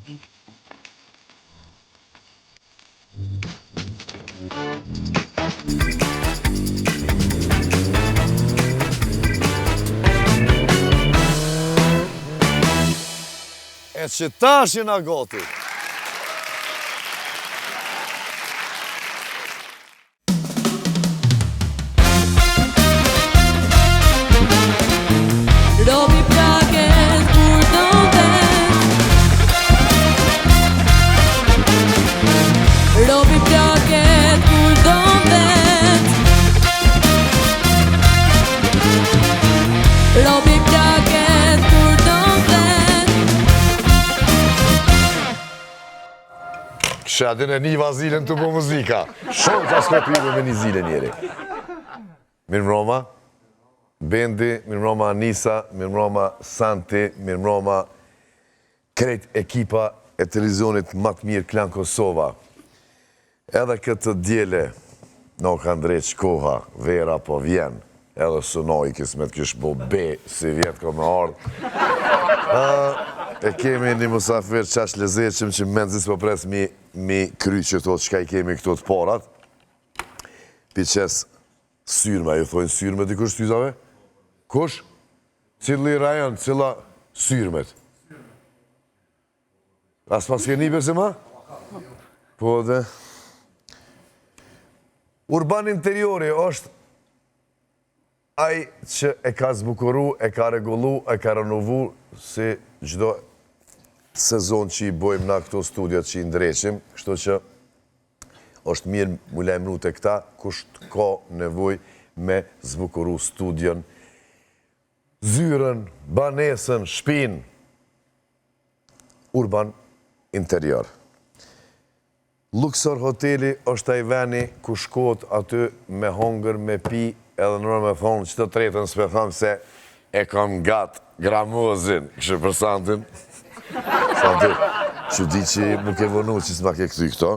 E që tash jena gati. Robi plaket kur do vet. Robi plaket kur do vet. Robi plaket kur do vet. Kësha dhe në një vazilën të po muzika. Shumë ka skopiru me një zile njeri. Mirëmbroma, Bendi, mirëmbroma Anisa, mirëmbroma Santi, mirëmbroma krejt ekipa e televizionit më të mirë Klan Kosova. Edhe këtë djele, nuk ka ndreq koha, vera po vjen, edhe sunoj kismet kish bo be, si vjetë ko me ardhë. E kemi një musafir qash lezeqim që menzis po pres mi kry që thot qka i kemi këto të parat. Piqes syrma, ju thojnë syrme dikush tyzave? Kush? Cili rajon, cila syrmet? As pas keni përse ma? Po dhe... Urban interiori është ai që e ka zbukuru, e ka regullu, e ka renovu si gjdo sezon që i bojmë na këto studiat që i ndreqim, kështu që është mirë mu lajmëru të këta, kusht ka nevoj me zbukuru studion, zyren, banesën, shpin, Urban Interior. Luxor Hoteli është ai veni ku shkot aty me hongër, me pi, edhe nërë me thonë që të tretën s'pe thonë se e kam gatë gramozin, kështë për Santin. Santin, që di që më ke vënu që s'ma ke këty këto.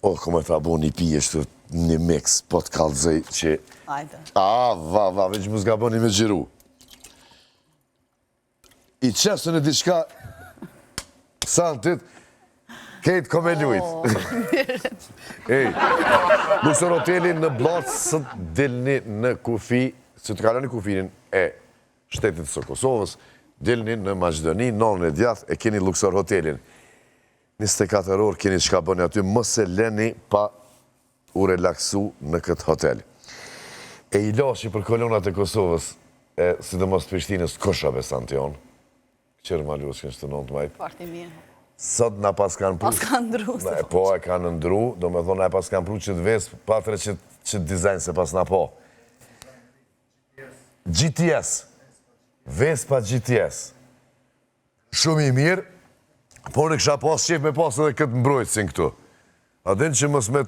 O, kome ta bo një pi, është një mix, po të kalëzëj që... Ajde. Va, veç mu s'ga bo një me gjiru. I qesën e diçka Santit, kejtë kome lujtë. Ej, Luxor Hoteli në Blatës së dilni në kufi, që të kaloni kufinin e shtetit së Kosovës, dilni në Maqedoni, nonën e djathë, e keni Luxor Hotelin. 24 orë keni qka bëni aty, mos e leni pa u relaksu në këtë hotel. E i lashi për kolonat e Kosovës, sidomos të Prishtinës, kosha besantion, qërë ma lush kënë 7-9 majtë. Parti mje. Sot na pas kanë pru... Pas kanë ndru. Po e kanë ndru, do me thonë na e pas kanë pru që të vesë, patre që dizajn se pas na po. GTS. Vespa GTS. Shumë i mirë, por në kësha pas qef me pas edhe këtë mbrojtësin këtu. A din që mës me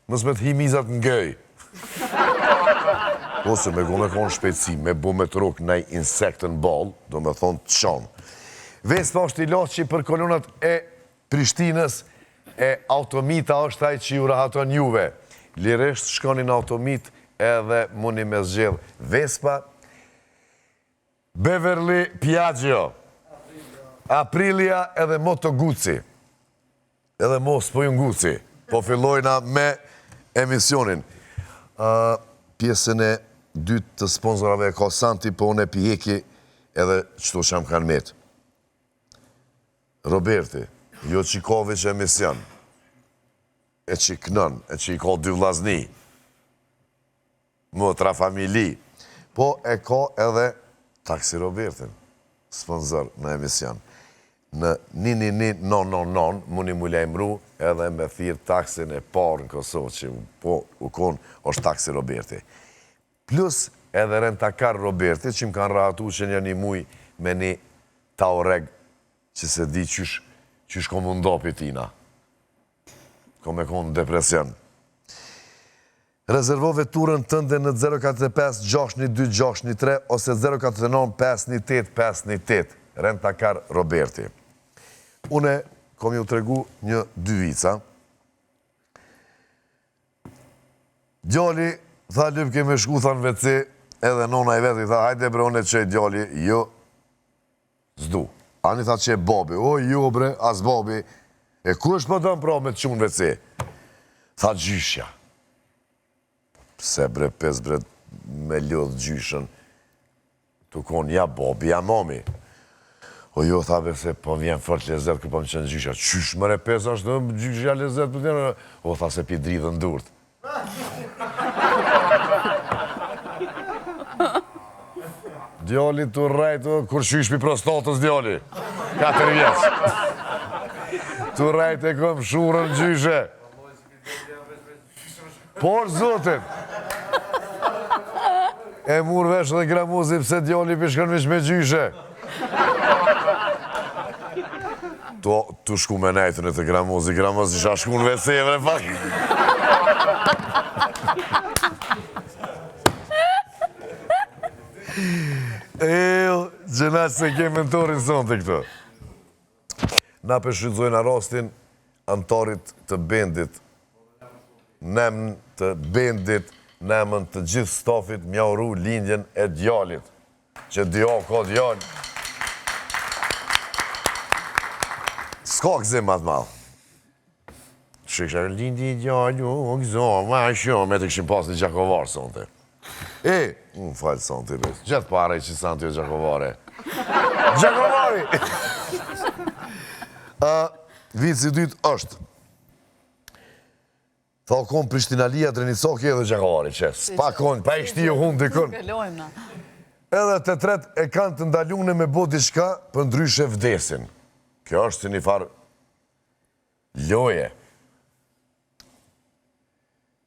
të himizat në gëj. Ose me go me konë shpejtësi, me bu me të rukë nej insektën bal, do me thonë të qanë. Vespa është i latë që i për kolonat e Prishtinës, e automita është taj që ju rahaton juve. Liresht shkoni në automit edhe muni me zgjedh Vespa, Beverly Piaggio, Aprilia edhe Moto Guzzi. Edhe mos po ju Guzzi. Po fillojna me emisionin. Pjesën e dytë të sponsorave e ka Santi, po unë e pjeki edhe qëto që më kanë metë. Roberti, jo që i ka veç emision, e që i kënën, e që i ka 2 vllazni, motra familji, po e ka edhe Taksi Robertin, sponsor në emision. Në 11999, muni mu lejmru edhe me thirë taksin e parë në Kosovë, që po u konë është Taksi Roberti. Plus edhe rentakar Roberti, që më kanë rahatu që një muj me një Taureg, që se di qysh ko më ndopi tina. Ko me konë depresion. Rezervove turën tënde në 045 612 613 ose 049 518 518. Rentakar Roberti. Une kom ju të regu një dyvica. Djali, tha lyp keme shku, tha në veci, edhe nona i vetë, i tha, hajde bre, une qëj djali, jo, zdu. Ani tha që e Bobi, o jo bre, as Bobi, e ku është më dëmë pra me të qunë veci? Tha gjyshja. Pse bre, pes bre, me lodhë gjyshën, të konë ja Bobi, ja mami. O jo, tha be se po vjen fort lezet kër po më qenë gjyshja. Qysh më repes është dhe gjyshja lezet për tjenë? O, tha se pi dridhën durt. Djali të rrejtë, kur qysh pi prostatës djali. 4 vjeç. Të rrejtë e këm shurën gjyshe. Por, zotin, e mur vesh dhe gramuzi pse djali pishkën vish me gjyshe. Tu shku me nejtën e të gramuzi isha shku në veseve në pak. Gjena se ke mentorin sonë të këto. Na përshrydzojnë rastin antarit të bendit, nemën të bendit, nemën të gjithë stafit mja uru lindjen e djalit. Që djo ka djal. S'ka këzim matë malë. Shikësha lindi i djali, o këzo, ma shumë, me të këshim pas një gjakovarë sonte. Unë falë sonte, gjithë pare që santi o gjakovare. Gjakovari! Vici dytë është. Tha konë Prishtinalia, Drenicoki edhe Gjakovari, që s'pa konë, pa i shti ju hunë të kënë. Edhe të tret e kanë të ndalune me bo diçka për ndryshe vdesin. Kjo është si një farë loje.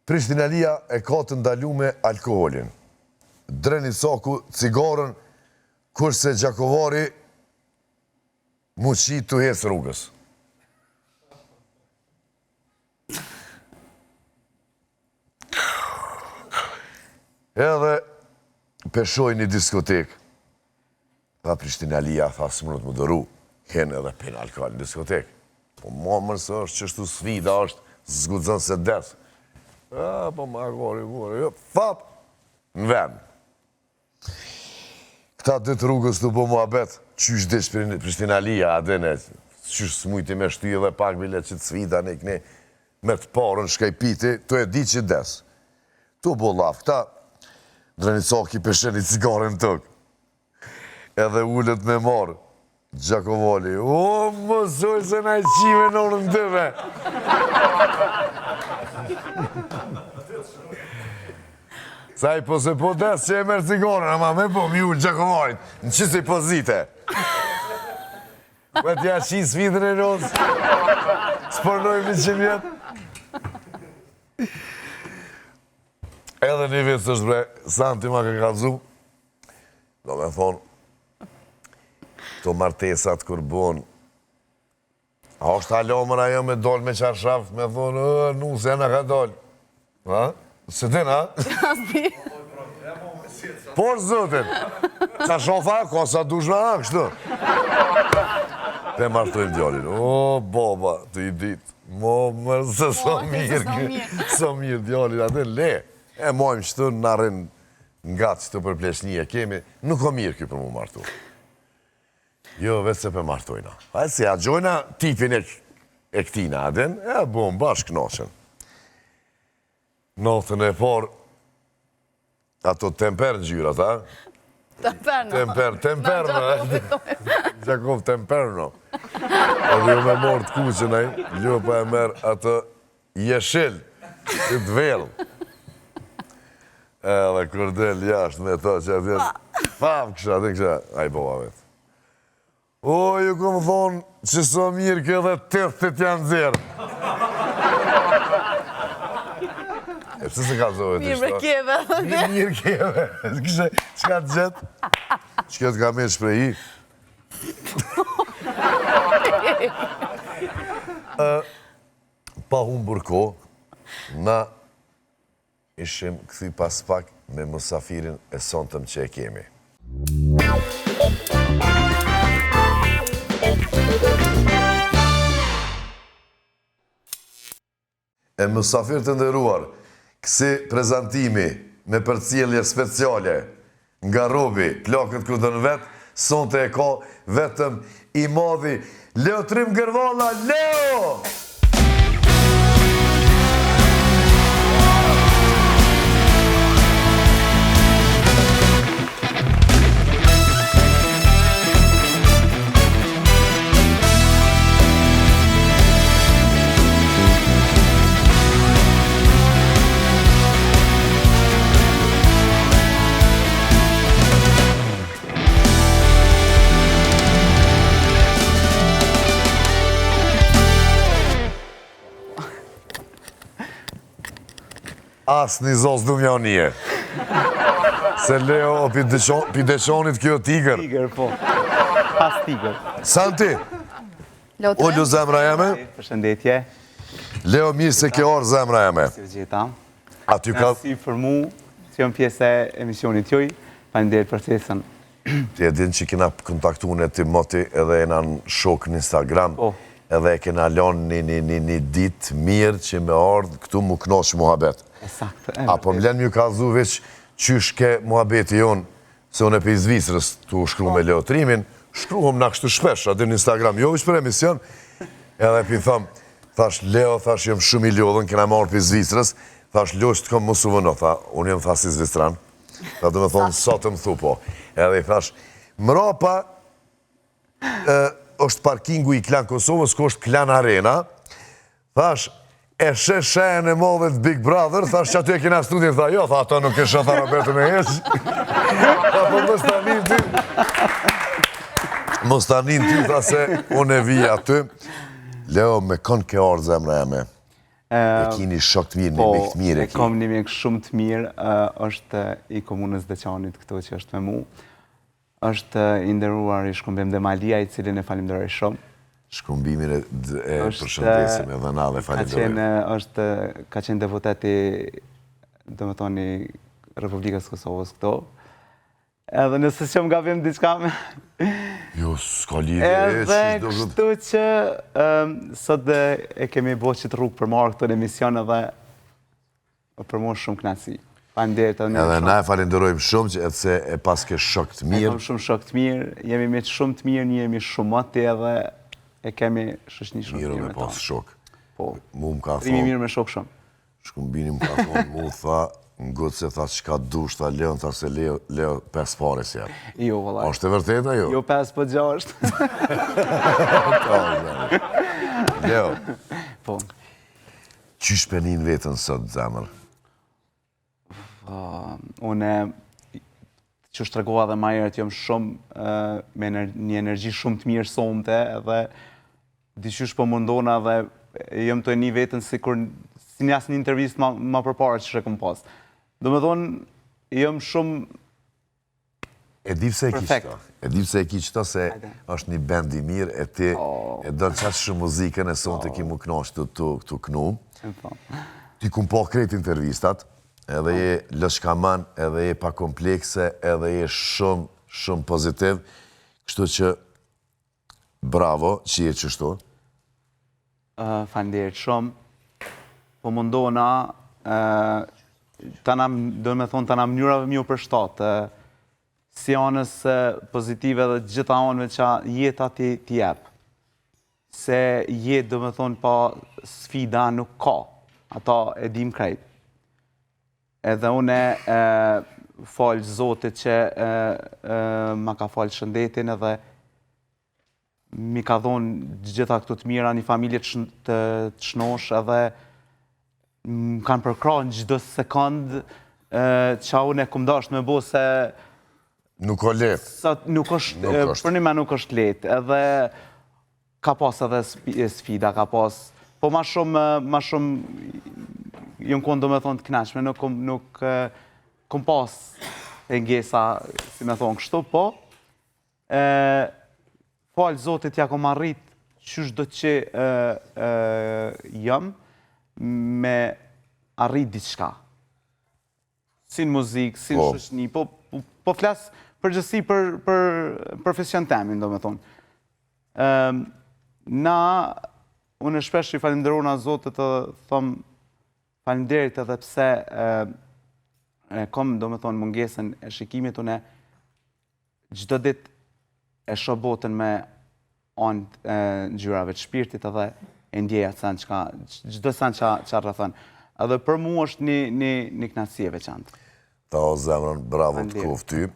Prishtinalia e ka të ndalume alkoholin. Drenicoku cigarën, kurse Gjakovari muqi të hecë rrugës. Edhe peshoj një diskotek. Tha Prishtinalia, tha së mënët më dëru, hen edhe pen alkohol në diskotek. Po mamër se është qështu sfida është, zgudzën se desë. Po ma gori, fap, në vend. Këta dytë rrugës të bo muhabet, qysh desh Prishtinalia, adene, qysh s'mujti me shty edhe pak bile që të sfida në këne, me të parën shkajpiti, të e di që desë. Tu bo laf, këta, Drenicoki peshen i cigaren tëk. Edhe ullet me marë. Gjakovali, o, mësoj se na i qime në orën tëve. Saj, po se po des që e merë cigaren, ama me po mi ullë Gjakovarit, në qësi pozite. Me t'ja qi sfidën e rosë, s'përnojmë 100 vjetë. Edhe një vit është bre, Santi ma ka kalzu, do me thonë, të martesat kur bon, a është halomër ajo me dollë me qarshaf, me thonë, nuse, na ka dollë. Ha? Se din, ha? Por, zotin, qarshafa, ka sa dush me ha, kështu. Te martojnë djallin, o, baba, të i ditë, mo, mërë, se so mirë djallin, atë le. E mojmë që të në arrenë nga që të përpleshnije kemi, nuk o mirë kjo për mu martu. Jo, vetë se për martojna. A e se a gjojna tipin e këtina aden, e bom bashkë knoqen. Notën e por, ato temper në gjyrat, a? Temperno. Gjakov temperno. Edhe jo me morë të kuqen, jo pa e merë atë jeshil, të dvelë. Edhe kur del jashtë me to që atë fam kësha, atë kësha, a i bova vetë. O, ju kom thonë që so mirë kjo dhe tëthët janë zerë. E pëse se ka zove të ishto? Mirë kjeve. Mirë kjeve. Kësha, qka të gjetë? Qka të ka me shpreji? Pa humbur ko, na ishim këthy pas pak me mësafirin e sontëm që e kemi. E mësafir të ndëruar, kësi prezentimi me përcjellje speciale nga Robi, plakët këtë në vetë, sonte e ka vetëm i madhi Leo Trim Gërvalla, Leo! Asë një zos du mja nije. Se Leo pideqonit kjo tigër. Tigër, po. Pas tigër. Santi, ullu zemra jeme. Përshëndetje. Leo, mirë se ke orë zemra jeme. Si gjitha. Aty ka... Si për mu, që jam pjesë e emisionit juj, faleminderit për ftesën. Ti e din që kena kontaktu në ti moti edhe e në shok në Instagram. Edhe e kena lonë një ditë mirë që me ardhë këtu mu knoqë muhabet. Apo më lenë mjë ka dhu veç qysh ke muhabeti jonë, se unë e për i Zvicrës tu shkru me Leo Trimin, shkruhëm në kështu shpesh, aty në Instagram, jo veç për emision, edhe për i thëmë, thash Leo, thash jem shumë i lodhën, kena marrë për i Zvicrës, thash Leo që të kom musu vëno, tha, unë jem thasi Zvicran, tha të me thonë, sa të më thu po, edhe i thash, mrapa, është parkingu i Klan Kosovës, ku është Klan Arena, thash, e sheshen e modhet Big Brother, thash që aty e kena studiin, tha, jo, tha, ato nuk e shë, tha, Roberto me heq. Tha, po mos tanin ty. Mos tanin ty, tha, se unë e vija aty. Leo, me kon ke orë zemra e me. E kini shok të mirë, një mik të mirë e ki. Po, e kom një mik shumë të mirë, është i komunës Deçanit këto që është me mu. është i nderuar i Shkumbim Demalia, i cilin e falimderoj shumë. Shkumbimin e përshëndesim edhe na dhe falimderoj. Ka qenë deputeti, do më thoni, Republikës Kosovës këto. Edhe nëse që më gabim diçka me... Jo, s'ka lidhje. Edhe kështu që sot e kemi bo që të rrugë për marrë këtë emision edhe për mu shumë knasi. Edhe na e falenderojmë shumë që edhe se e pas ke shok të mirë. E kam shumë shok të mirë, jemi me shumë të mirë, jemi shumë mati edhe e kemi shëshni shumë të mirë me me pas shok. Po, mu më ka rimi mirë me shok shumë. Shkumbini më ka thonë, mu tha, në gotë se tha që ka dush, tha Leon, tha se Leo 5 pare si jetë. Jo, vëllaj. Ashtë e vërteta, jo? Jo 5, po 6. Leo, Po. qysh penin vetën sot, zemër? Une, që shtregova dhe majerët, jam shumë me një energji shumë të mirë somte, edhe diqysh po mundona dhe jam të e një vetën si njës një intervjist ma përpare që shrekëm pas. Do me thonë, jam shumë E di pse e ki perfekt. qëta. E di pse e ki qëta se është një bend i mirë, e ti e dënë qatë shumë muzikën e sonë të ki mu knashtë të knu. Ti kum po krejt intervistat, edhe je lëshkaman, edhe je pa komplekse, edhe je shumë, shumë pozitiv. Kështu që, bravo, që je qështu. Falenderit shumë. Po mundona, do me thonë, të na mënyrave mjo për shtatë, si anës pozitive dhe gjitha anëve që jeta ti jepë. Se jetë, do me thonë, pa sfida nuk ka. Ata e dim krejt. Edhe une falë Zotit që ma ka falë shëndetin edhe mi ka dhonë gjitha këtu të mira, një familje të shnosh edhe më kanë përkra në gjithë sekundë që une këmë dasht me bo se... Nuk o letë. Nuk është, për një me nuk është letë, edhe ka pas edhe sfida, ka pas... Po ma shumë, jënë konë do me thonë të knashme, nuk kom pas e ngesa, si me thonë kështu, po. Falë Zotit ja kom arrit qysh do që jam me arrit diçka. Si në muzikë, si në shëshni, po flasë përgjësi për profesion temin, do me thonë. Unë shpesh i falenderu nga Zotit të thëmë falenderit edhe pse kom, do me thonë, mungesën e shikimit, unë gjdo dit e shoh botën me anë ngjyrave të shpirtit edhe e ndjeja çdo sen që rrethon. Edhe për mua është një kënaqësi e veçantë. Ta o zemrën, bravo të kof ty.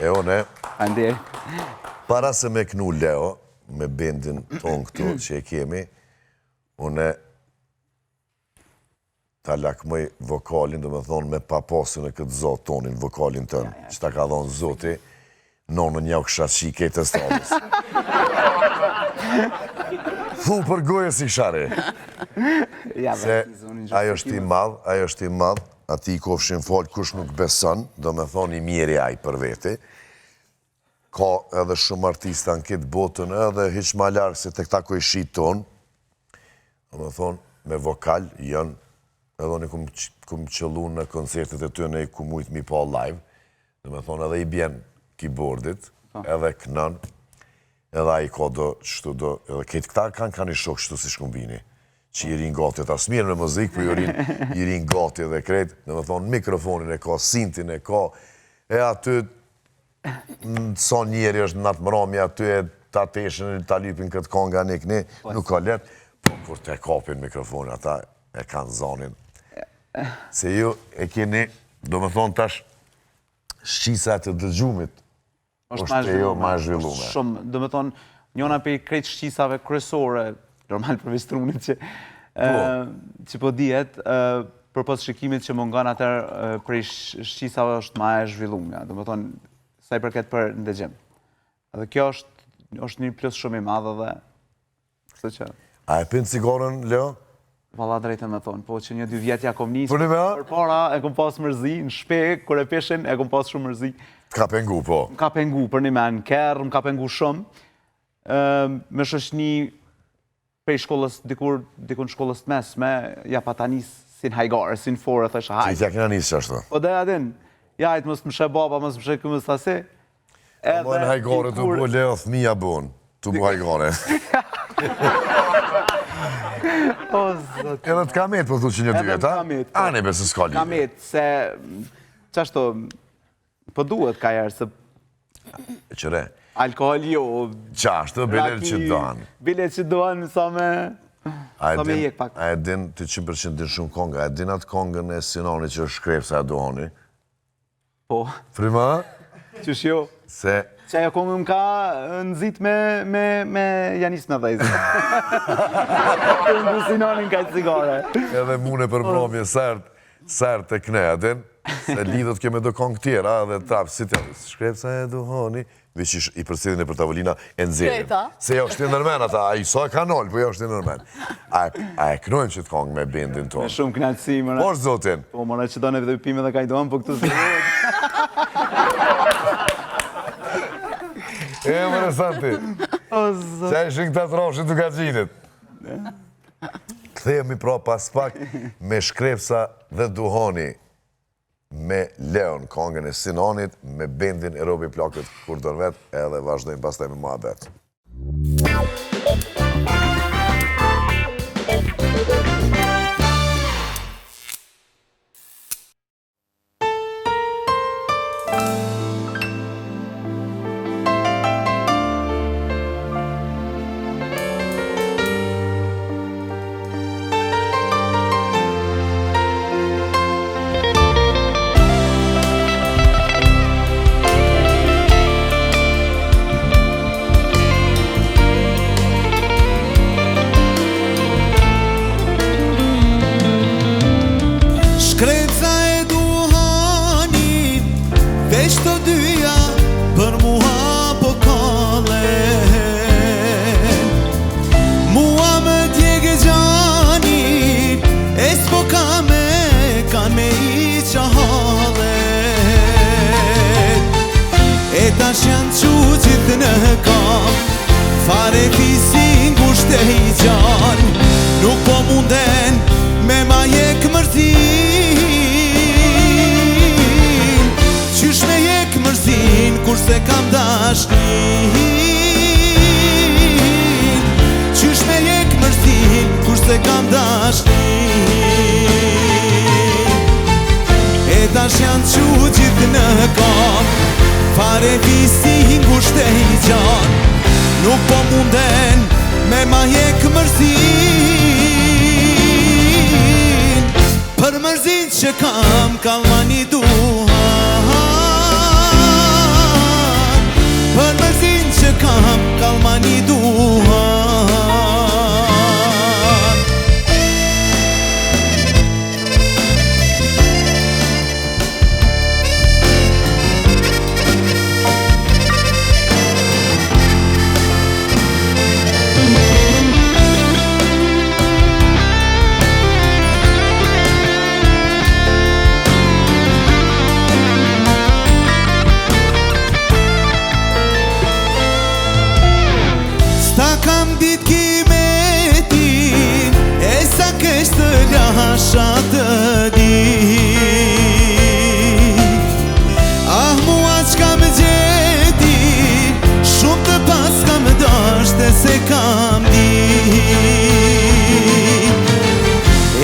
E one, para se me knu Leo, me bendin ton këtu që e kemi, une ta lakmoj vokalin, do me thonë me papasin e këtë zotë tonin, vokalin tënë, që ta ka dhonë zoti, nonën ja u kësha qike të stadis. Thu për goje si share. Se ajo është i madh, ati i kofshin folë kush nuk beson, do me thonë i mjeri aj për veti. Ka edhe shumë artista në këtë botën, edhe hiq ma larkë se të këta ko i shqit tonë, do me thonë me vokal, janë, edhe në kumë qëllu në koncertet e të në i ku mujtë mi pa live, do me thonë edhe i bjen keyboardit, edhe kënën, edhe a i ka do, qështu do, edhe këtë këta kanë i shok qështu si shkumbini, që i rinë gati, ta smirë në muzikë, për i rinë gati dhe kretë, dhe me thonë mikrofonin e ka, sintin e ka, e aty, sa njeri është në atë mërami, aty e ta teshen, ta lypin këtë konga një këni, nuk ka letë, po kur te kapin mikrofonin, ata e kanë zonin. Se ju e keni, do me thonë tash, shqisa të dëgjumit, është e jo ma zhvillume. Shumë, do me thonë, njona për i krejtë shqisave kryesore, normal për vistrunit që po dihet, për pas shikimit që mungon atër për i shqisave është ma e zhvillume, do me thonë, sa i përket për ndëgjim. Edhe kjo është një plus shumë i madhe dhe, kështu që... A e pinë cigarën, Leo? Valla drejtë me thonë, po që 1-2 vjetja kom njësë, Për para e kom pas mërzi, në shpe, kër e peshen e kom pas shumë mërzi. Ka pengu, po? Më ka pengu, për një men, kërë, më ka pengu shumë. Me shoshni prej shkollës, dikun shkollës të mesme, ja pa ta nisë si në hajgare, si në forë, thësha hajtë. Që i tja këna nisë që ashtu? Po dhe adin, jajtë mësë më shë baba, mësë më shë këmës të ase. Më në hajgare të bu Leo, thmija bunë, të bu hajgare. Edhe të kamet, po thu që një dyet, a? Ane besë s'ka lidhje. Kamet, se, qashto, po duhet ka jerë, se... Qëre? Alkohol jo... Qashto, bilet që doan. Bilet që doan, sa me jek pak. A e din, të 100% din shumë konga, a e din atë kongën e Sinoni që është shkrep sa e doani? Po. Frima? Qësh jo? Se... Që ajo kongë më ka nëzit me Janis në dhejzë. Të ngu Sinonin ka i cigare. Edhe mune për mbromje sart e kne, a din? Se lidhët keme do kongë tjera, dhe trapë si të shkrep sa e doani, vish i përsidhin e për tavolina e nëzirin. Se jo është të nërmen ata, a i so e ka nollë, po jo është të nërmen. A e knojmë që të kongë me bindin tonë? Me shumë knatësi, mëra. Po është zotin? Po, mëra që do në vidhe pime dhe ka i doan, po këtu zë E mërë santi, që e shikë të troshin të gachinit. Këthejemi pra pas pak me shkrepsa dhe duhoni me Leon, kongën e Sinonit, me bendin e Robi Plakët kur dërvet, edhe vazhdojmë pastaj me muhabet. Fare fisin kushte i gjan, nuk po munden me ma jek mërzin. Qysh me jek mërzin kurse kam dashnin. Qysh me jek mërzin kurse kam dashnin. E tash janë qu gjithë në kam, fare fisin ngushte I gjan Nuk po munden me ma jek mërzin Për mërzin që kam kalmani duhan Për mërzin që kam kalmani duhan Kam dit kimetin E sa kesh të lasha të dit Ah mua qka me gjeti Shumë të pas kam dashte se kam dit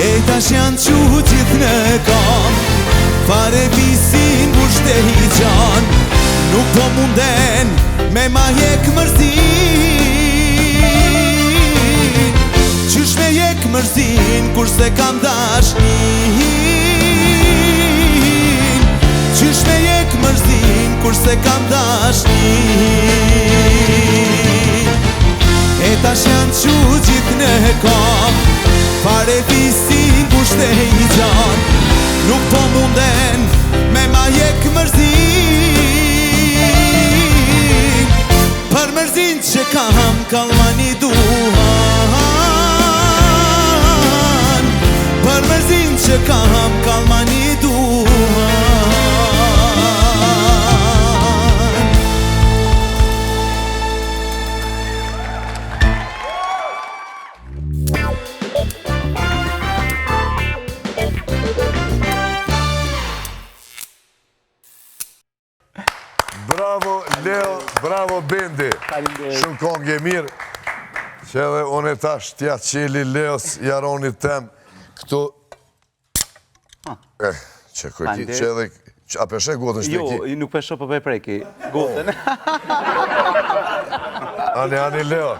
E tash janë qu gjithë në kam Fare visin bushte I gjan Nuk po munden me ma jek mërzin Qysh me jek mërzin kurse kam dashnin Qysh me jek mërzin kurse kam dashnin E tash janë qu gjithë në kam Fare visin kushte I gjan Nuk po munden me ma jek mërzin Për mërzin që kam kalmani duhan Për mërzin që kam kalmani duhan Bravo Leo, bravo Bendi. Shumë kongë e mirë. Që edhe unë e tash t'ja qeli Leos jaronit tem këtu. Që kërki, që edhe... A peshe gotën shteki? Jo, nuk peshe për preki gotën. Ani Leo.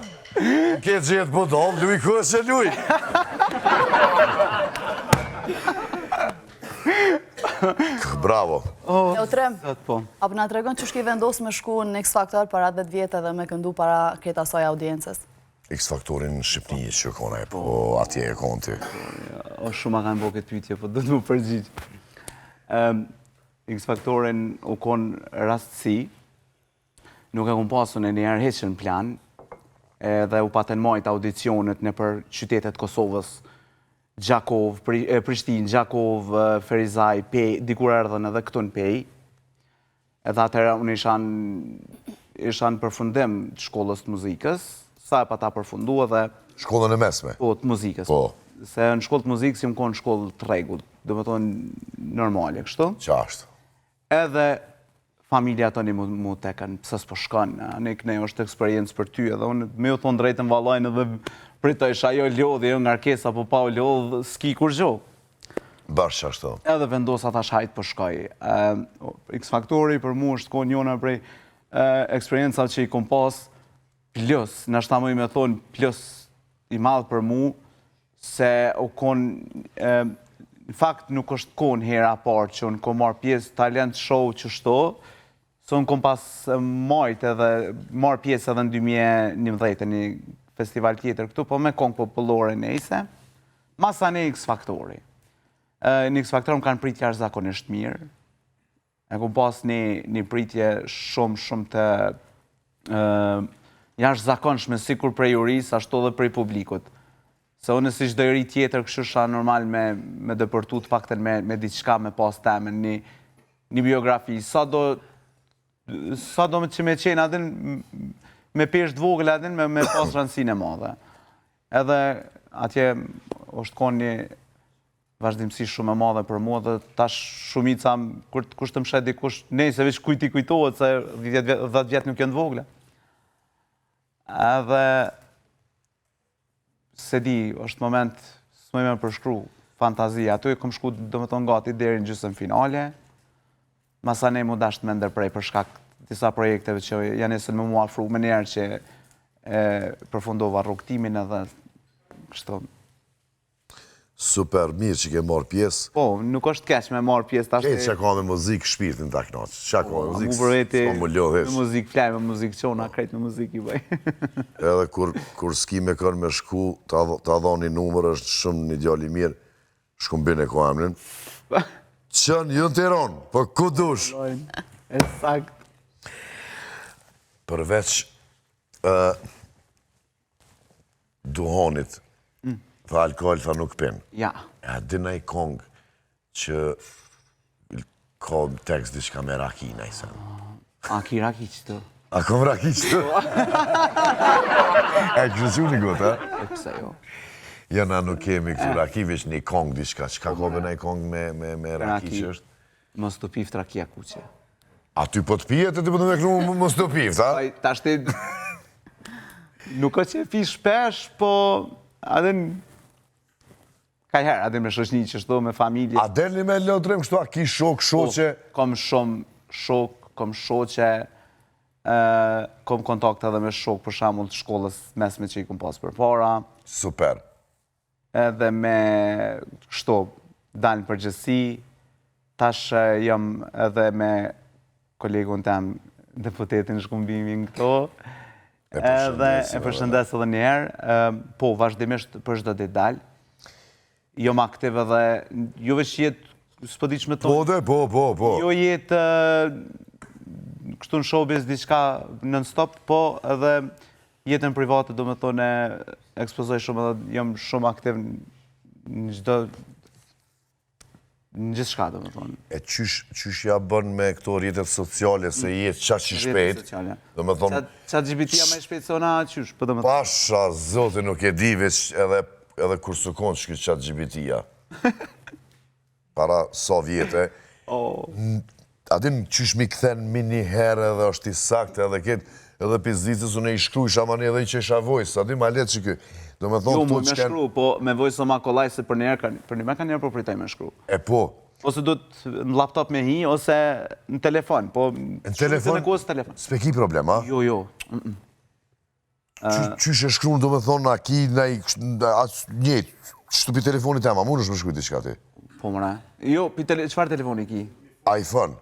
Ke gjithë po dollë, luj kërë që luj. Bravo. Leotrem, apo nga të regon që shki vendos me shku në X Factor para 10 vjetë dhe me këndu para kreta saj audiences? X Factorin në Shqipni që kona e, po atje e konë ty. O shumë a kanë bo këtë pytje, po do të më përgjith. X Factorin u konë rastësi, nuk e kumë pasu në njerë heqën plan, dhe u paten majt audicionet në për qytetet Kosovës, Gjakov, Prishtin, Gjakov, Ferizaj, Pej, dikur erdhen edhe këtu në Pej. Edhe atëra unë ishan përfundim të shkollës të muzikës, sa e pa ta përfundua dhe... Shkollën e mesme? Po, të muzikës. Po. Se në shkollë të muzikës jam konë shkollë të regull, dhe më tonë normale, kështu? Qashtë. Edhe familja tani mu teken, pëse s'po shkon, ne është eksperiencë për ty, edhe unë me u thonë drejtën valajnë edhe pritoj ajo lodhë, jo nga rkesa, po pa u lodhë, s'ki kur gjo. Bashkë qashtu. Edhe vendosa ta shajt për shkoj. X Factori për mu është konë njona prej eksperiencat që I kom pas, plus, nështë ta më I me thonë, plus I madhë për mu, se u konë, në fakt nuk është konë hera parë që unë kom marë pjesë talent show që shto, se unë kom pas marë pjesë edhe në 2011 një festival tjetër këtu, po me kongë popullore nejse, masa në X Factori. Në X Factor më kanë pritje jashtëzakonisht mirë, e kom pas një pritje shumë të jashtëzakonshme sikur prej juris, ashtu edhe prej publikut. Se unë si çdo njeri tjetër kështu normal me dëpërtu të paktën me diçka me pas temën, një biografi, sa do që me qenë adin me peshë të vogël adin me pas rëndësinë e madhe. Edhe atje është konë një vazhdimësi shumë e madhe për mua dhe tash shumica kush të mshet dikush, nej se veç kujti kujtohet se 10 vjetë nuk janë të vogla. Edhe se di, është moment, s'më me përshkru fantazia. Aty kom shku, do më thonë, gati deri në gjysmë finale. Masa ne mu dasht me ndërprej për shkak disa projekteve që janë nesër me mua afru më njerë që përfundova rrugtimin edhe kështu. Super, mirë që ke marrë pjesë. Po, nuk është keq me marrë pjesë tash. Keq që ka me muzikë shpirtin ta knoqë. Qa ka me muzikë? Mu për veti s'ka më lodhesh. me muzikë flaj, me muzikë qona, krejt me muzikë i bëj. Edhe kur s'ki me kërë me shku, ta dhoni numër, është shumë një djali mirë, shkumbin e ko emnin. Qënë, ju në Tiran, po ku dush? E sakt. Përveç duhonit, tha alkohol, tha nuk pin. Ja. A dina i kongë që ka tekst diçka me rakina i sen. A ki raki që të? A kom raki që të? E kështë që një gotë, E pëse jo? Ja, na nuk kemi këtu raki, veç një kongë diçka. Qka ka bëna i kongë me raki që është? Mos të pift rakia kuqe. A ty po të pijet e ty po të me knu mos të pift, a? Ta shte... Nuk o që pi shpesh, po... Adin... Kajherë, adin me shoshni që shto me familje. A delni me lotrim kështu, a ki shok, shoqe? Kom shumë shok, kom shoqe, kom kontakt edhe me shok për shembull të shkollës mesme që i kom pas për para. Super. Edhe me kështu, dalë përgjësi, tash jam edhe me kolegun tem deputetin Shkumbimin këto. Edhe e përshëndes edhe njerë, po vazhdimisht për çdo ditë dalë. Jom aktiv edhe, jo veç jetë, s'po di që me tonë. Po. Jo jetë kështu në showbiz diçka non-stop, po edhe jetën private do me thonë ekspozoj shumë edhe jam shumë aktiv në gjdo në gjithë shka do me thonë. E qysh ja bën me këto rrjetet sociale se jetë qaq që shpejt? Do me thonë... ChatGPT-ja me shpejt se ona qysh, po do me thonë. Pasha, zote, nuk e di veç edhe kur së konë që këtë ChatGPT-ja. Para sa vjetë. Adin qysh mi këthen mini herë edhe është i saktë edhe këtë, edhe pizdicës unë i shkru, isha mani edhe i që isha vojës, adin ma letë që kë. Do me thonë Jo, këto mu me shkru, po me vojës o ma kolaj se për një me ka njerë po pritaj me shkru. E po. Ose do të në laptop me hi, ose në telefon, po... Në telefon? Në kohës telefon. S'pe ki problem, a? Jo. Qysh e shkru, do me thonë, a ki, njëtë, shtu pi telefonit tema, mund është më shkru t'i shka ti? Po mëra. Jo, qëfar telefoni ki? iPhone.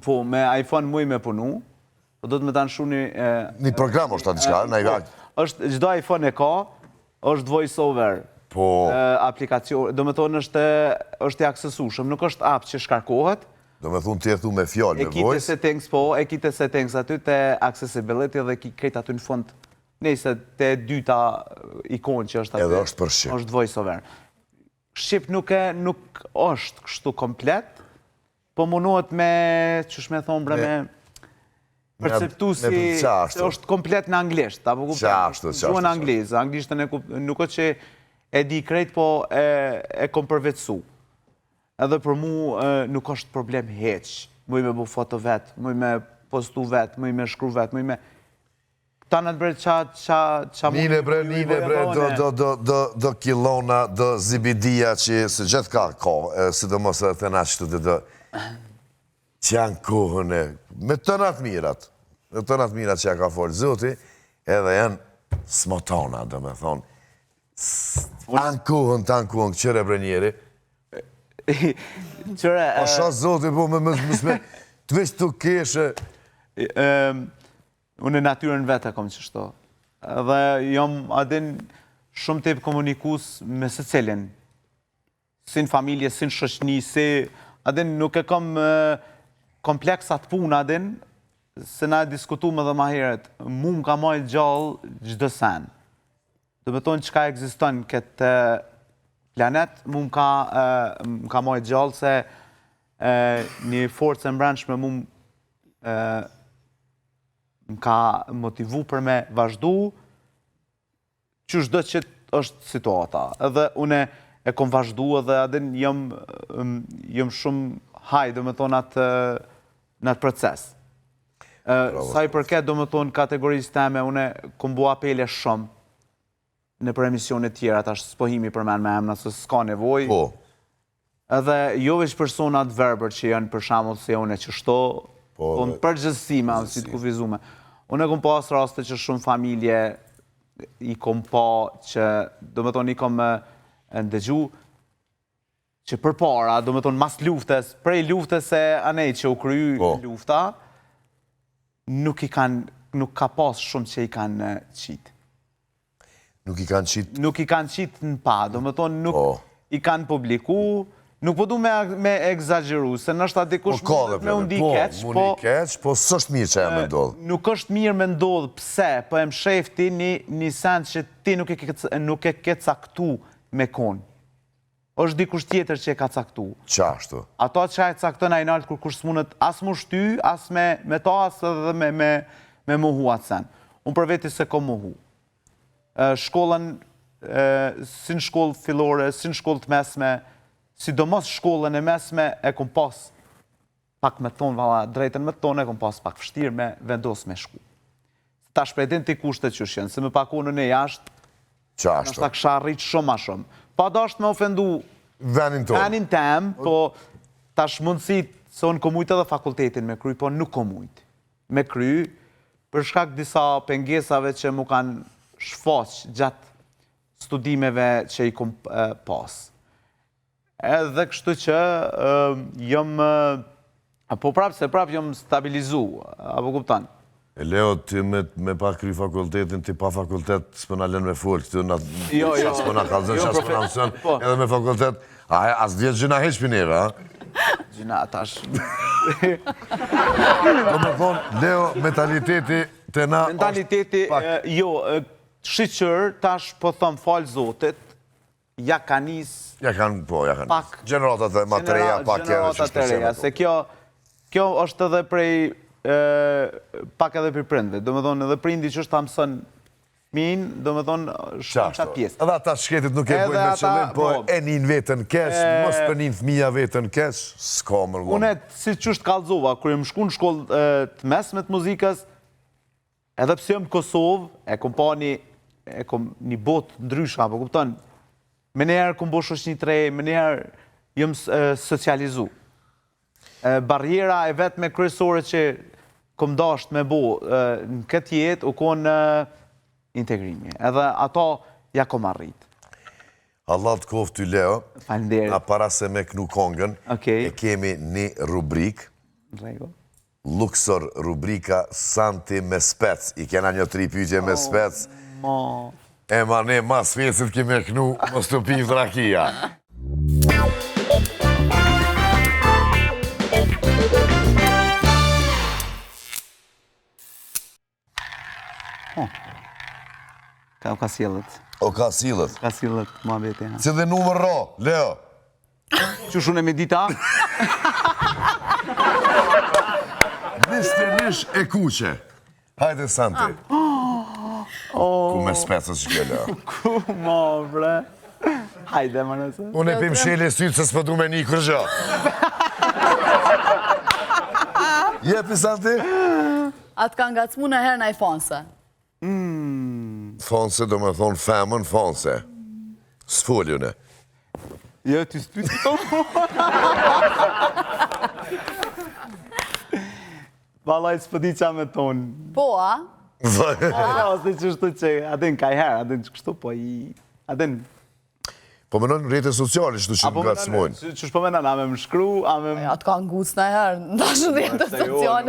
Po, me iPhone muj me punu, po do të me ta në shu një... Një program është ta diçka, në i gakt. është, gjdo iPhone e ka, është voice over aplikacion, do me thonë është i aksesushëm, nuk është app që shkarkohet. Do me thonë tjethu me fjallë, me voice. E kite settings, po, e kite settings aty të accessibility dhe krejt aty në fund, nejse të dyta ikon që është aty. Edhe është për Shqip. është voice over. Shqip nuk është kështu komplet, po mundohet me, qësh me thonë bre, me perceptu si është komplet në anglisht. Qashtu. Në anglisht. Anglisht nuk o që e di krejt, po e kom përvetësu. Edhe për mu nuk është problem heq. Muj me bu foto vetë, muj me postu vetë, muj me shkru vetë, muj me... Ta në të bre qa mu... Nine bre, do kilona, do zibidia që se gjithë ka, si do mos e të na qëtu dhe që janë kohën e... Me të natë mirat, që ja ka folë zoti, edhe janë smotona, do me thonë. Anë kohën, qëre bre njeri. Pasha zoti, po me mësme, të veç të keshe... Unë e natyrën vetë e kom që shto. Dhe jom adin shumë të komunikus me se cilin. Si në familje, si në shoshni, si... Adin nuk e kom kompleksat pun, adin, se na diskutu më dhe ma heret. Mu më ka majtë gjallë gjdo sen. Do me tonë që ka egziston këtë planet, mu më ka majtë gjallë se një forcë e mbranshme mu më ka motivu për me vazhdu që shdo që është situata. Edhe une e kom vazhdu edhe adin jëm shumë haj, do me thonë në atë proces. Sa i përket, do me thonë kategorisë teme, une kom bu apele shumë në për emisionet tjera, tash s'pohimi për men me emna, se s'ka nevoj. Edhe jo veç personat verber që janë për shamull se une që shto, Po në përgjithësime, si të kufizume. Unë e kom pas raste që shumë familje i kom pa që, do me thonë, i kom ndëgju që për para, do me thonë, mas luftës, prej luftës e anej që u kryu lufta, nuk ka pas shumë që i kanë qitë. Nuk i kanë qitë? Nuk i kanë qitë në pa, do me thonë, nuk i kanë publiku, nuk po du me egzageru, se nështë ta dikush me undi keq, po s'është mirë që e me ndodhë. Nuk është mirë me ndodhë, pse, po e më shefti një sens që ti nuk e ke caktu me konë. është dikush tjetër që e ka caktu. Qashtu? Ato që e caktën a i naltë kur kush s'munët as më shty, as me ta, as edhe me muhu atë sen. Unë për veti se kom muhu. Shkollën, si në shkollë fillore, si në shkollë të mesme, sidomos shkollën e mesme e kom pas pak me tonë, vala drejten me tonë, e kom pas pak vështirë me vendos me shku. Ta shpejtin të i kushtet që shenë, se me pakonën e jashtë, nështë ta kësha rritë shumë ma shumë. Pa da është me ofendu venin tem, po ta shmundësit, se unë komujt edhe fakultetin me kry, po nuk komujt. Me kry, për shkak disa pengesave që mu kanë shfaq gjatë studimeve që i kom pas. Edhe kështu që jom, po prapë se prapë jom stabilizu, apo kuptan? Leo, ti me pa kry fakultetin, ti pa fakultet, s'pëna lën me full, këtu s'pëna kalzën, s'pëna mësën, edhe me fakultet, as djetë gjina heq për neve, ha? Gjina atash. Do me thonë, Leo, mentaliteti të na... Mentaliteti, jo, shqyqër, tash po thëmë falë zotit, ja ka nis... Ja kanë, po, ja kanë nis. Generatat e matreja, pak edhe që shpeseme. Se kjo është edhe prej... pak edhe për prindve. Do me thonë edhe prindi që është ta mësën min, do me thonë shumë qatë pjesë. Edhe ata shketit nuk e bojnë me qëllim, po e njën vetën kesh, mos për njën fëmija vetën kesh, s'ka mërgonë. Une, si që është kalzova, kërë më shku në shkollë të mesme të muzikës, edhe pësë jëmë Kosovë, e kom pa një botë ndrysha, po kupton, me njerë kom bo shosh një trej, me njerë jëmë socializu. Barjera e vetë me kryesore që kom dasht me bo në këtë jetë u konë integrimi. Edhe ato ja kom arrit. Allah të koftë ty, Leo. Falenderit. A para se me knu kongën, e kemi një rubrik. Luxor rubrika Santi me spec. I kena një 3 pyetje me spec. E ma ne mas fjesit kemi knu mos të piv rakia. O ka sillet. O ka sillet. Ka sillet, ma bete. Cili numër ro, Leo? Që shune me dita? Nish e kuqe. Hajde, Santi. Ku me specës që kjo, Leo? Ku ma, bre? Hajde, më nëse. Unë e pim shele sytë se s'pëdu me një kërgja. Jepi, Santi? Atë ka ngacmu në herë në i fonse. Fonse do me thonë femën fonse. S'foljune. Jo, ty s'pyti to. Valaj s'pëdi qa me tonë. Po, a? Ose që shtu që, adin kaj herë, adin që kështu, po i... Adin... Po menon rrjete sociale që të që nga të smojnë. Që shpo menon, a me më shkru, a me... Atë ka nguc në herë, në dashë rrjete sociale.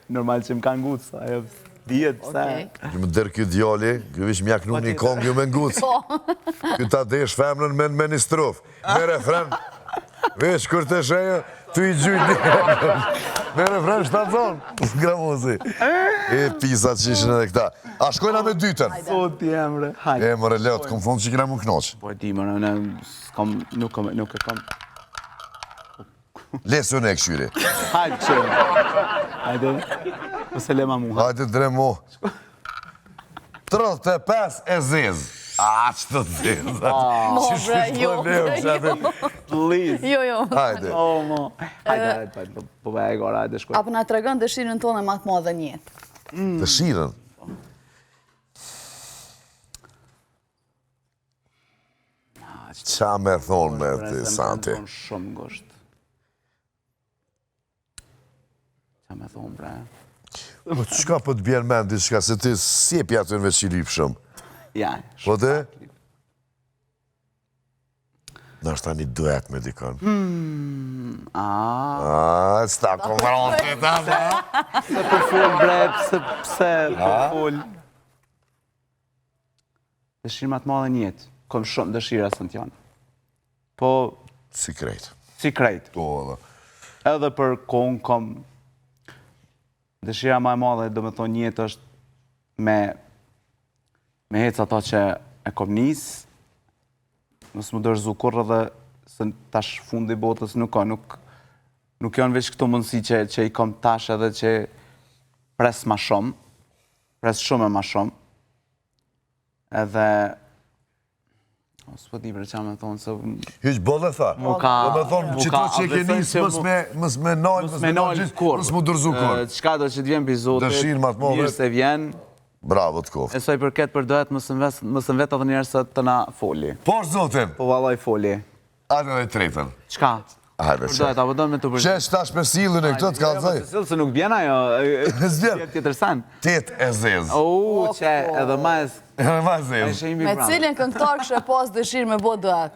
Normal që më ka nguc, ajo dhjet, pëse... Që më dërë kjo djali, kjo vish mjak nuk një kongë ju me nguc. Kjo ta desh femnën me një strofë. Me refren, vesh kur të shëjë, tu i gjujt një. Me refren shtatë gramosi. E pisa që ishën edhe këta. A shkojna me dytën? Sot i emre, hajde. E mëre Leo, të kom thonë që kina mu knoqë. Po e di mëre, nuk e kam... Lesë unë e këshyri. Hajde që... Hajde, pëse lema mu. Hajde dre mu. 35 e zezë. A, që të zezë. Mo, bre, jo. Please. Jo. Hajde. Hajde, po bëja e gara, hajde shkoj. Apo nga të regën dëshirën tonë e matë modhe njetë. Dëshirën? Qa me thonë me të Santi? Shumë ngosht. Qa me thonë, bre? Po çka po të bjerë mend diçka, se ti sjepi aty në veç i lyp shumë. Ja, Po te? Në është ta një duet me dikon. S'ta komëronë ta, ba? Se për full, bre, pse për full. Dëshirë ma të madhe njetë, kom shumë dëshira së në tjanë. Po, Si krejt. si krejt. To, edhe. Edhe për kohën kom dëshira ma e madhe, do me thonë njetë është me hec ato që e kom nisë, nësë më dërzu kur edhe se tash fundi botës nuk ka, nuk janë veç këto mundësi që i kom tash edhe që pres ma shumë, pres shumë e ma shumë, edhe s'po di për qa me thonë se Hyq bolle tha. Mu ka- Do me thonë, mu që ka to që e ke avesën nisë, që mës me nalë, mës me nalë gjithë, mës mu dërzu kur. Qka do që t'vjen për zotit, Dëshirë ma të madhe. mirë se vjen, Bravo të koftë. e soj përket për dohet mësën vetë edhe njerë se të na foli. Po zotin, Po valoj foli. atë edhe tretën. Qka? Hajde Për që. dohet, apo do me të përgjë? Qesh tash me sillën e këtë të kalzoj. Se nuk vjen ajo, S'vjen. tjetër sen. Tet e zezë. Që edhe ma e Edhe ma e zezë. shë imi Me pranë. cilin këngëtar kështë pas dëshirë me bo duet?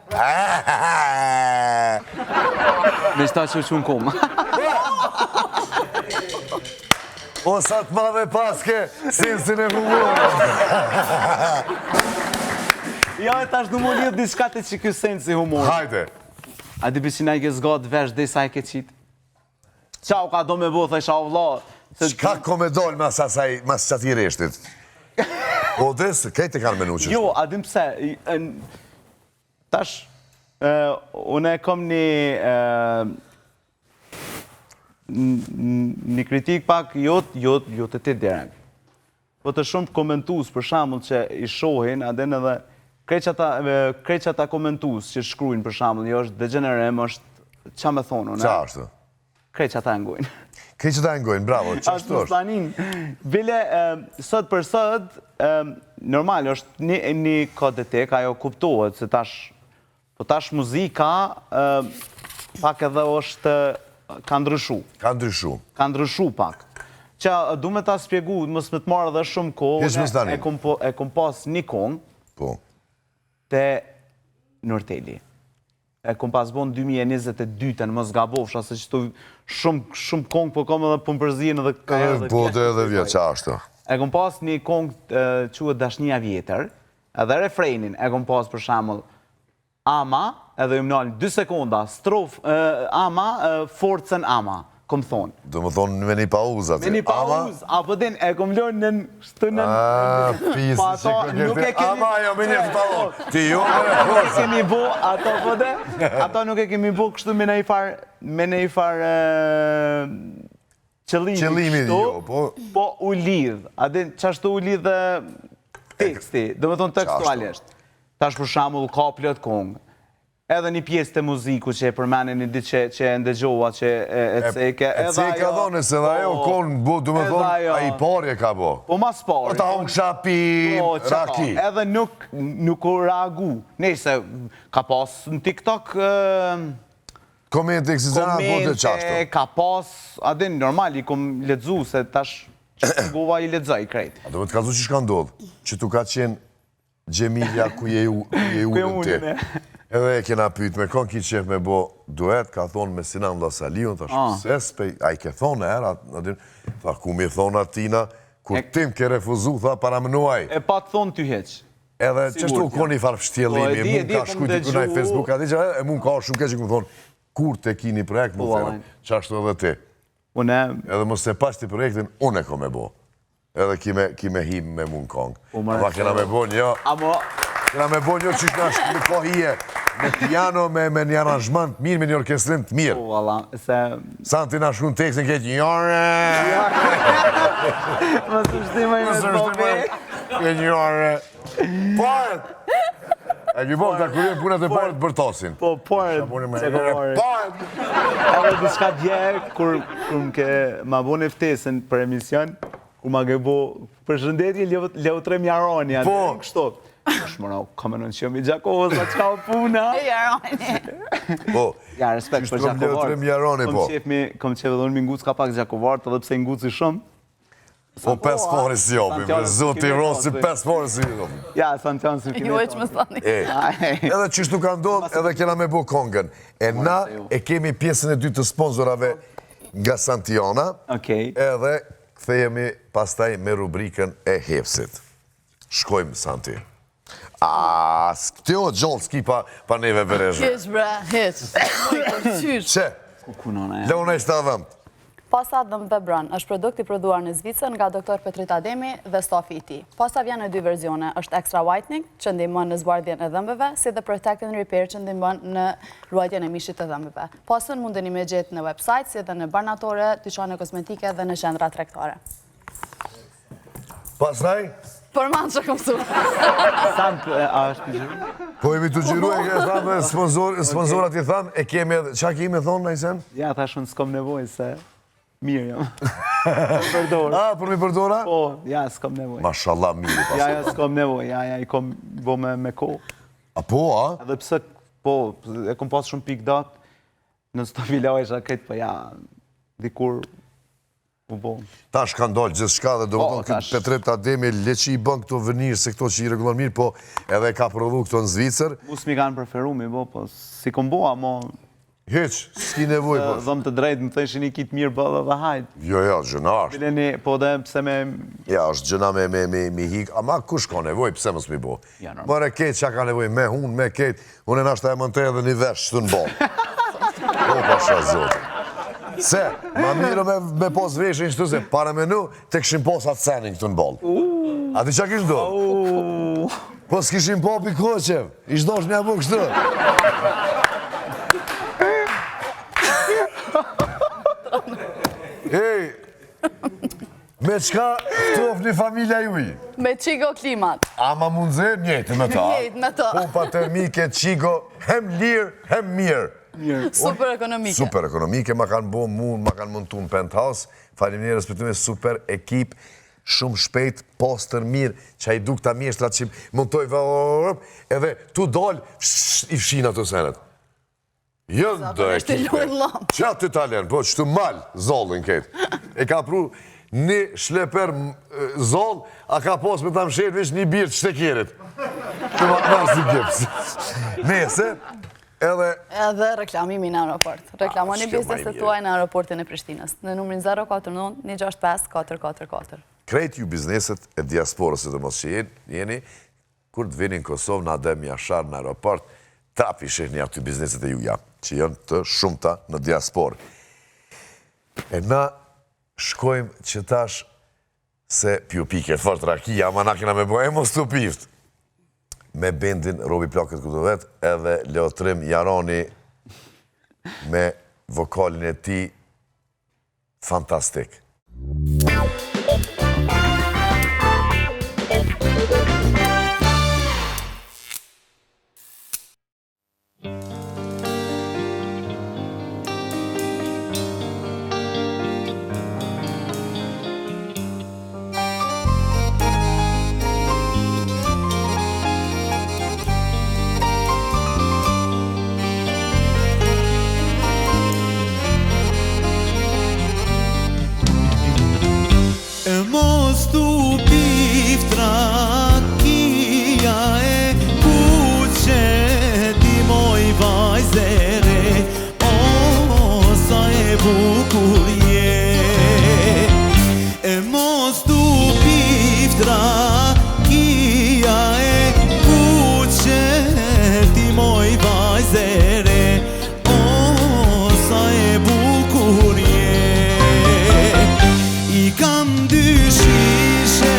Me shta që shumë kumë. O sa të madhe paske, sensin e humorë. Ja, e tash du mu lidhë diçka të që kjo sensi humor. Hajde. A di përsi na i ke zgatë vesh dhe sa i ke qitë? Qa u ka do me bo, thë o vla. Qka ko me dollë mas asaj, mas qati reshtit? O desë, kejt e kanë menu që. Jo, a dim pse, tash, unë e kom një kritik pak, jo të ti direkt. Po të shumë komentus, për shambull që i shohin, adin edhe kreq ata komentus që shkrujnë, për shambull, jo është degenerem, është qa me thonë, unë? Qa është? Kreq ata ngujnë. Kejt që ta ngojnë, bravo, që është është? Planin. Bile, sot për sot, normal, është një kodetek, ajo kuptohet, se tash, po tash muzika, pak edhe është, ka ndryshu. Ka ndryshu. Ka ndryshu pak. Qa, du me ta spjegu, mës me të marrë edhe shumë kohë, Hiç mos tani. e kom pas një kongë Po. të Norteli. E kom pas bon 2022, në mos gabofsha, se që tu shumë kongë, po kom edhe pëmpërzien edhe Po të edhe vjetë, qa është? E kom pas një kongë quhet Dashnia Vjetër, edhe refrenin e kom pas për shembull Ama, edhe ju më nalë 2 sekonda, strof, Ama, forcën Ama, kom thonë. Do më thonë me një pauzë aty. Me një pauzë, apo din, e kom lënë në shtënën. Pisë, Po ato nuk e kemi... Ama, jo, me një pauzë. Ti jo, me Nuk e forca. kemi bo, ato po dhe, ato nuk e kemi bo kështu me në i farë qëllimi Qëllimi, kështu, jo, po... po u lidh. A din, qashtu u lidh teksti, do me thonë tekstualisht. Tash për shembull ka plot kongë. Edhe një pjesë të muziku që e përmenin një ditë që e ndëgjova që e ceke. E ceke dhone, se dhe ajo konë, du me thonë, a i parje ka bo. Po mas Po pari. ta unë shapi raki. Edhe nuk u reagu. Nëse ka pas në TikTok Komente e kësizena, po të qashto. komente, ka pas, adin, normal, i kom ledzu, se tash që gova i ledzaj krejt. A do me të kazu që shka ndodhë, që tu ka qenë Gjemilja ku je ullën ti. ullën, Edhe e kena pyt me kon ki qef me bo duet, ka thonë me Sinan Vlasalion, thash, se s'pej, a i ke thonë era, tha, ku mi thonë atina, kur tim ke refuzu, tha, para mënuaj. E pa të thonë ty heq. Edhe qështu u koni farë pështjelimi, Po, e mund di, ka kom shkujt i dëgju. kunaj Facebook, a di që e mund ka shumë keq që këmë thonë, kur te kini projekt, më Po, thënë, qashtu edhe ti. Une, Edhe mos se pash ti projektin, unë e kom e bo. Edhe kime him me mund kong. Po, mërë, Ama kena me bo një, amo, kena me bo një që shnash në kohije, me piano, me një aranjman të mirë, me një orkestrim të mirë. po, valla, se... Santi na shkun tekstin këtë njore, Më të shtimaj me të bobe. këtë njore. Parët! E ki bo këta kurin punat e parët bërtasin. Po, porët, se ko porët. Parët! Edhe diçka dje, kur më ke ma bo në ftesën për emision, kur ma ke bo përshëndetje Leutre Mjaroni, Po. kështu. Shmëra, kamerën që jam i Gjakovës, a qka o puna? E jaroni. Po, Ja, respekt për Gjakovart. Gjakovart. Jaroni, po. Kom qef edhe unë mi nguc ka pak Gjakovart, edhe pse nguci shumë. Po 5 pare si jopim, Santiago, zoti Rossi 5 pare si jopim. Ja, Santiago si Ju e që më thani. Edhe qështu ka ndodhë, edhe kena me bo kongën. E na e kemi pjesën e 2 të sponsorave nga Santiana, Okej. edhe kthejemi pastaj me rubrikën e hepsit. Shkojmë, Santi. Ti o gjallë s'ki pa neve verejshme. Hiq, bre, hiq. Që? Kunona e. Leona ishte adhëmt. Pasta Dëmbë Bran është produkt i prodhuar në Zvicër nga Dr. Petrit Ademi dhe stafi i tij. Pasta vjen në 2 versione, është Extra Whitening, që ndihmon në zbardhjen e dhëmbëve, si dhe Protect and Repair, që ndihmon në ruajtjen e mishit të dhëmbëve. Pastën mundeni me gjetë në website, si dhe në barnatore, dyqane kozmetike dhe në qendra tregtare. Pastaj? Për manë që kom su. Sant, a është gjyru? Po jemi të gjiru e ke thamë, sponsorat i thamë, e kemi edhe, qa kemi thonë, Najsen? Ja, thash unë s'kom nevoj, se mirë jam. Përdor. Për mi përdora? Po, ja, s'kom nevoj. Mashallah, mirë pas. Ja, s'kom nevoj, ja, i kom bo me kohë. A po, a? Edhe pse, po, e kom pas shumë pikë datë, në stabilojsha këtë, po ja, dikur u bo. Tash ka ndollë gjithë shka dhe do më tonë tash. këtë Petrit Ademi, le që i bën këto vënirë, se këto që i regullon mirë, po edhe ka prodhu këto në Zvicër. Mus mi kanë preferu mi bo, po, si kom bo, mo, Heq, s'ki nevoj, po. dhëm të drejtë, më thëshin i kitë mirë bëllë dhe hajtë. Jo, gjëna është. Bileni, po dhe pse me... Ja, është gjëna me hik, ama kush ka nevoj, pse mos mi bo? Ja, normal. Mëre ketë që ka nevoj, me hun, me ketë, unë e nashta e mënte edhe një vesh të në bolë. Po, pasha zotë. Se, ma mirë me pos vreshin qëtu se, para menu, te këshim pos atë senin këtu në bolë. A ti qa kish do? Po s'kishim po pikoqev, ishtë dosh mja bu kështu. Ej, me qka ftof një familja juj? Me Qigo Klimat. Ama mundze, njëjtë me ta. Njëjtë me ta. Pompa termike, Qigo, hem lirë, hem mirë. Super ekonomike. Super ekonomike, ma kanë bo mund, ma kanë mund tu në penthouse. Faleminderit për të super ekip, shumë shpejt, poster mirë, që a i duk të mjeshtrat që montoj edhe tu dollë, i fshin ato senet. Jënë dhe është i luajnë ekipe. lam. Qa të italian, po që të malë zollin ketë. E ka pru një shleper zoll, a ka pos me ta mshet vish një birë të shtekerit. Të ma si gjips. Nese, edhe... Edhe reklamimi në aeroport. Reklamoni s'kjo ma i biznes të mirë. tuaj në aeroportin e Prishtinës. Në numrin 049 165 444. Krejt ju bizneset e diasporës e të mos që jeni, kur të vini në Kosovë, në adem jashar në aeroport, trapi shihni aty bizneset e juja, që janë të shumta në diasporë. E na shkojmë që tash se pju pike fort rakia, ama na kena me bëhe mos të pift. Me bendin Robi Plakët këtë vetë, edhe Leotrim Jaroni me vokalin e ti fantastik. E mos tu piftra kia e kuqe ti moj vajzere, o sa e bukur je. E mos tu piftra kia e kuqe ti moj vajzere, o sa e bukur je. I kam dy shishe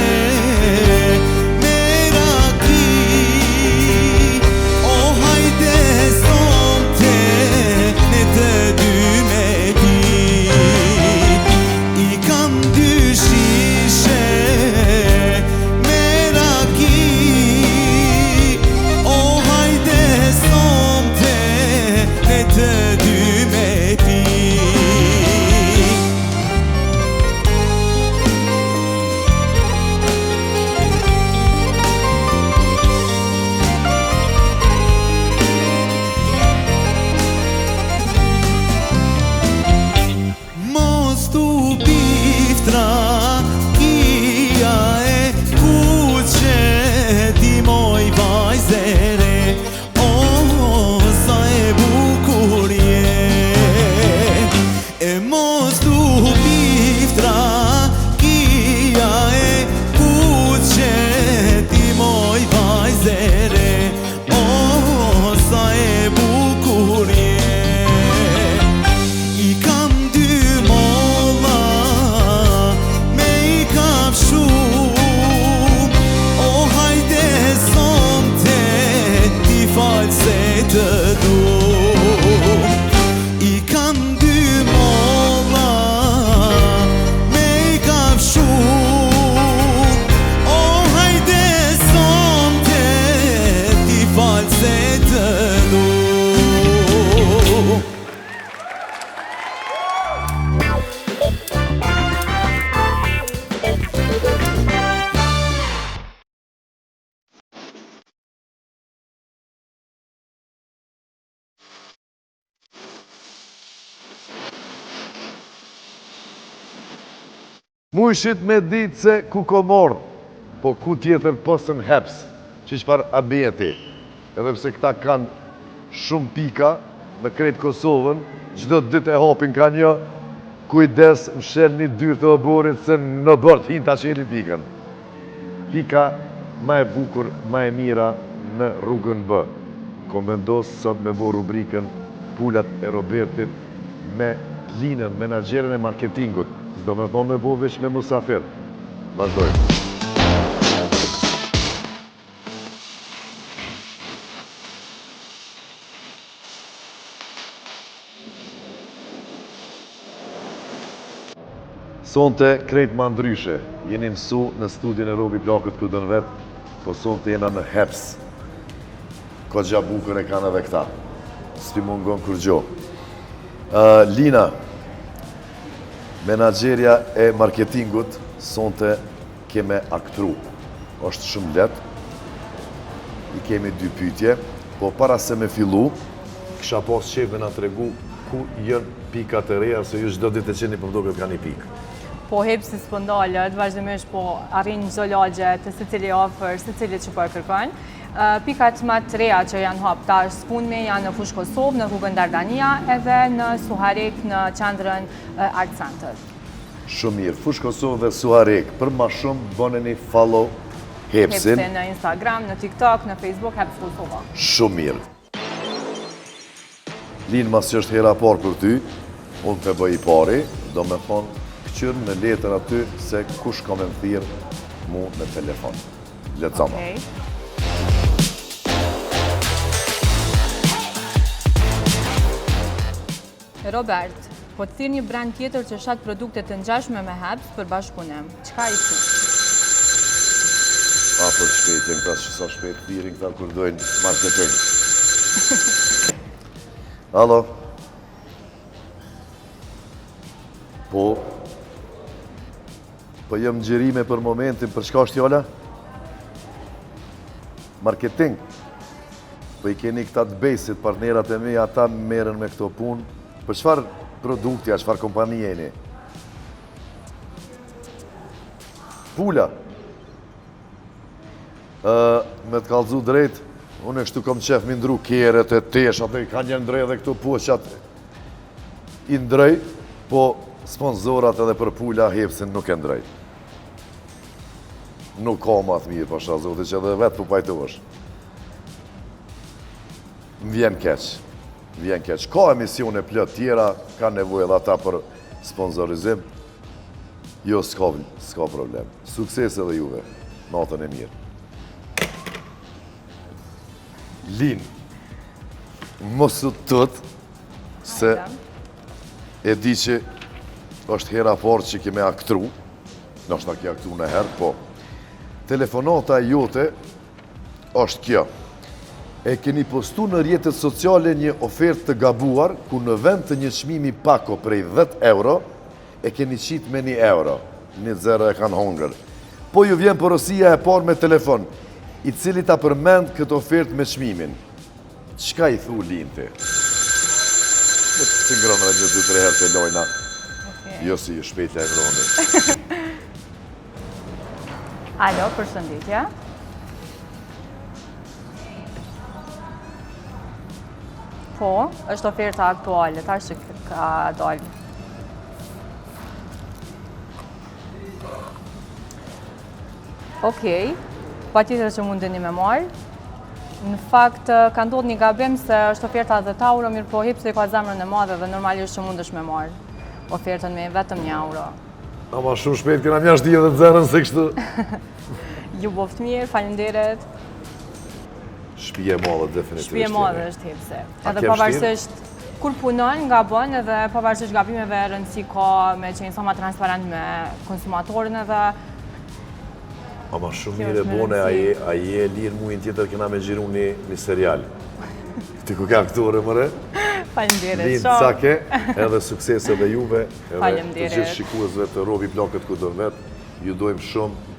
Mujshit me ditë se ku ko mordë, po ku tjetër posën heps, që qëpar abjeti. Edhe pse këta kanë shumë pika në krejtë Kosovën, çdo ditë e hopin ka një, kujdes mshel një dyrë të oborit se në bërë hin ta qeli pikën. Pika ma e bukur, ma e mira në rrugën B. Ko vendosë sot me bo rubrikën Pulat e Robertit me Linën, menaxherën e marketingut. Do me thonë me bo veç me musafir. Vazhdojmë. Sonte krejt ma ndryshe. Jeni mësu në studion e Robi Plakët ku dënë vetë, po sonte jena në Heps. Ko gja bukër e kanë edhe këta. S'pi mungon kur gjo. Lina, menaxherja e marketingut, sonte keme aktru. Është shumë let. I kemi 2 pyetje, po para se me fillu, kisha pas qef me na tregu ku jënë pikat e reja, se ju çdo ditë e qeni përdo këtë ka një pikë. Po hepsi s'po ndalët, vazhdimisht po arrin çdo lagje të secili ofër, secili që po e kërkon. Pikat më të reja që janë hap tash s'punme janë në Fushë Kosovë, në rrugën Dardania, edhe në Suharik në qendrën Art Center. Shumë mirë, Fushë Kosovë dhe Suharik, për ma shumë bëneni follow Hepsin. Hepsi në Instagram, në TikTok, në Facebook, Heps Kosova. Shumë mirë. Linë mas që është hera parë për ty, unë të bëj i pari, do me thonë këqyrë në letër aty se kush ka me më thirë mu në telefon. Lecama. Robert, po të thirë një brand tjetër që shatë produkte të ngjashme me Heps për bashkëpunim. Çka i thu? A, për shpejtjen, këta që sa shpejt thirin, këta kur dojnë marketing. Alo? Po jëm gjerime për momentin, për çka është fjala? Marketing. Po i keni këta të bejsit, partnerat e mi, ata merren me këto punë. Për çfarë produktja, çfarë kompanie jeni? Pula. Me të kallëzu drejt, unë e kështu kom qef mi ndru keret e tesh, atë i kanë një ndrej edhe këtu poqat i ndrej, po sponsorat edhe për Pula Hepsin nuk e ndrej. Nuk ka ma të mirë, pasha zote, që edhe vetë po pajtohesh. Më vjen keq. Ka emisione plot tjera, ka nevojë edhe ata për sponsorizim. Jo, s'ka problem. Sukses edhe juve. Natën e mirë. Lin, mos u tët se e di që është hera parë që keme aktru, nështë na ki aktru në herë, po telefonata jote është kjo. E keni postu në rjetët sociale një ofertë të gabuar, ku në vend të një çmimi pako prej 10 euro, e keni qitë me 1 euro. 1 zero e kanë hongër. Po ju vjen porosia e parë me telefon, i cili ta përmend këtë ofertë me çmimin. Çka i thu Linti? Si ngronë një 2-3 herë të lojna. Jo si shpejt e ngroni. Alo, përshëndetje. Po, është oferta aktuale, tash që ka dalë. Okej, pa tjetër që mundeni me marë. Në fakt, ka ndodhur një gabim se është oferta 10 euro, mirë po Hepsi ka zemrën e madhe dhe normalisht që mundesh me marë ofertën me vetëm 1 euro. Ama shumë shpejt këna mja shdi edhe të zërën se kështu. Ju boft mirë, faleminderit. Shpije madhe, definitivisht. Shpije madhe është Hepsi. Edhe pavarësisht kur punon nga bën edhe pavarësisht gabimeve rëndësi ka me qenë sa ma transparent me konsumatorin edhe. Ama shumë mire bone, a je lirë mujnë tjetër këna me gjiru një serial. Ti ku ka aktore mëre? Faleminderit. Linë Cake, edhe sukses edhe juve, edhe të gjithë shikuesve të Robi Plakët ku dën vetë. Ju dojmë shumë,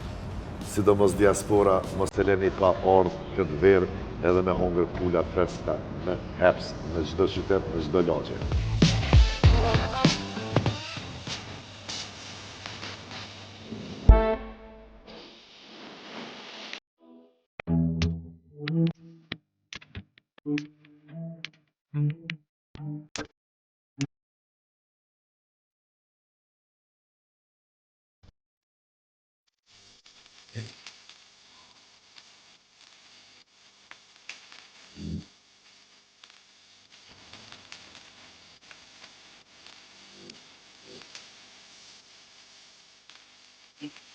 sidomos diaspora, mos të leni pa ardhë këtë verë, edhe me hongër Pula Festa në Heps, në çdo qytet, në çdo lagje. Faleminderit.